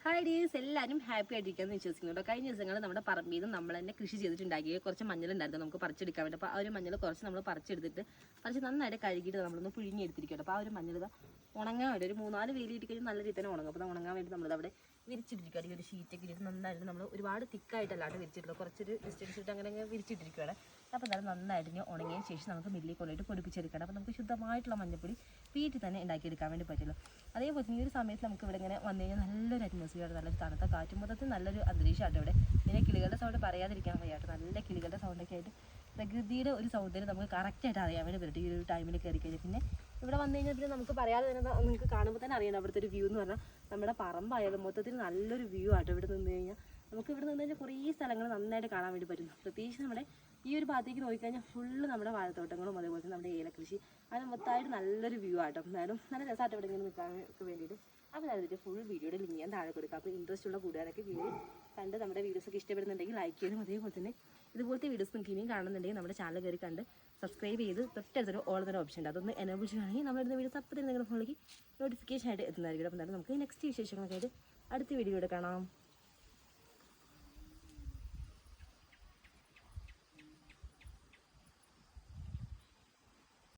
Hi ഡീസ്, എല്ലാവരും happy ആയിട്ടിരിക്കാന്ന് വിശ്വസിക്കുന്നുണ്ടോ? കഴിഞ്ഞ ദിവസങ്ങൾ നമ്മുടെ പറമ്പിൽ നിന്ന് നമ്മൾ തന്നെ കൃഷി ചെയ്തിട്ടുണ്ടാക്കിയ കുറച്ച് മഞ്ഞളുണ്ടായിരുന്നു നമുക്ക് പറിച്ചെടുക്കാൻ വേണ്ടി. അപ്പോൾ ആ ഒരു മഞ്ഞൾ കുറച്ച് നമ്മൾ പറിച്ച് നന്നായിട്ട് കഴുകിയിട്ട് നമ്മളൊന്ന് പുഴുങ്ങിയെടുത്തിരിക്കട്ടെ. അപ്പോൾ ആ ഒരു മഞ്ഞൾ ഉണങ്ങാൻ വേണ്ടി ഒരു 3-4 വെയിലിട്ട് കഴിഞ്ഞാൽ നല്ല രീതിയിൽ തന്നെ ഉണങ്ങും. അപ്പോൾ ഉണങ്ങാൻ വേണ്ടി നമ്മളത് വിരിച്ചിട്ടിരിക്കുകയാണ്. ഈ ഒരു ഷീറ്റൊക്കെ ഇട്ട് നന്നായിട്ട് നമ്മൾ ഒരുപാട് തിക്കായിട്ടല്ലാണ്ട് വിരിച്ചിട്ടുള്ളത്, കുറച്ചൊരു ഡിസ്റ്റൻസ് ഇട്ട് അങ്ങനെ വിരിച്ചിട്ടിരിക്കുകയാണ്. അപ്പോൾ എന്തായാലും നന്നായിട്ട് ഇനി ഉണങ്ങിയ ശേഷം നമുക്ക് മില്ലിൽ കൊണ്ടുപോയിട്ട് പൊടിപ്പിച്ചെടുക്കണം. അപ്പോൾ നമുക്ക് ശുദ്ധമായിട്ടുള്ള മഞ്ഞപ്പൊടി വീട്ടിൽ തന്നെ ഉണ്ടാക്കിയെടുക്കാൻ വേണ്ടി പറ്റുള്ളൂ. അതേപോലെ ഈ ഒരു സമയത്ത് നമുക്ക് ഇവിടെ ഇങ്ങനെ വന്നു കഴിഞ്ഞാൽ നല്ലൊരു അറ്റ്മോസ്ഫിയർ, നല്ലൊരു തണുത്ത കാറ്റും, മൊത്തത്തിൽ നല്ലൊരു അന്തരീക്ഷമായിട്ട് ഇവിടെ. പിന്നെ കിളികളുടെ സൗണ്ട് പറയാതിരിക്കാൻ വയ്യാട്ടോ. നല്ല കിളികളുടെ സൗണ്ടൊക്കെ ആയിട്ട് പ്രകൃതിയുടെ ഒരു സൗന്ദര്യം നമുക്ക് കറക്റ്റായിട്ട് അറിയാൻ വേണ്ടി പറ്റും ഈ ഒരു ടൈമിൽ കയറി കഴിഞ്ഞാൽ. പിന്നെ ഇവിടെ വന്നു കഴിഞ്ഞാൽ പിന്നെ നമുക്ക് പറയാതെ തന്നെ നിങ്ങൾക്ക് കാണുമ്പോൾ തന്നെ അറിയണം അവിടുത്തെ ഒരു വ്യൂ എന്ന് പറഞ്ഞാൽ നമ്മുടെ പറമ്പായാലും മൊത്തത്തിൽ നല്ലൊരു വ്യൂ ആട്ടോ. ഇവിടെ നിന്ന് കഴിഞ്ഞാൽ നമുക്ക് ഇവിടെ നിന്ന് കഴിഞ്ഞാൽ കുറേ സ്ഥലങ്ങൾ നന്നായിട്ട് കാണാൻ വേണ്ടി പറ്റും. പ്രത്യേകിച്ച് നമ്മുടെ ഈ ഒരു ഭാഗത്തേക്ക് നോക്കിക്കഴിഞ്ഞാൽ ഫുള്ള് നമ്മുടെ വാഴത്തോട്ടങ്ങളും അതേപോലെ തന്നെ നമ്മുടെ ഏലകൃഷി അങ്ങനെ മൊത്തമായിട്ട് നല്ലൊരു വ്യൂ ആട്ടോ. എന്നാലും നല്ല രസമായിട്ട് ഇവിടെ ഇങ്ങനെ നിൽക്കാൻ വേണ്ടിയിട്ട്. അപ്പോൾ അതിൻ്റെ ഫുൾ വീഡിയോയുടെ ലിങ്ക് ഞാൻ താഴെ കൊടുക്കാം. അപ്പോൾ ഇൻട്രസ്റ്റ് ഉള്ള കൂട്ടുകാരൊക്കെ വീഡിയോ കണ്ട് നമ്മുടെ വീഡിയോസൊക്കെ ഇഷ്ടപ്പെടുന്നുണ്ടെങ്കിൽ ലൈക്ക് ചെയ്യണം. അതേപോലെ തന്നെ ഇതുപോലത്തെ വീഡിയോസ് നിങ്ങൾക്ക് ഇനിയും കാണുന്നുണ്ടെങ്കിൽ നമ്മുടെ ചാനൽ കയറി കണ്ട് സബ്സ്ക്രൈബ് ചെയ്ത് തൊട്ടടുത്തൊരു ഓൾ എന്നൊരു ഓപ്ഷൻ ഉണ്ട്, അതൊന്ന് എനേബിൾ ചെയ്യുകയാണെങ്കിൽ നമ്മളിടുന്ന വീഡിയോസ് അപ്പോൾ തന്നെ നിങ്ങളുടെ ഫോണിലേക്ക് നോട്ടിഫിക്കേഷൻ ആയിട്ട് എത്തുന്നതായിരിക്കും. അപ്പോൾ എന്തായാലും നമുക്ക് നെക്സ്റ്റ് വിശേഷങ്ങളൊക്കെ ആയിട്ട് അടുത്ത വീഡിയോയുടെ കാണാം.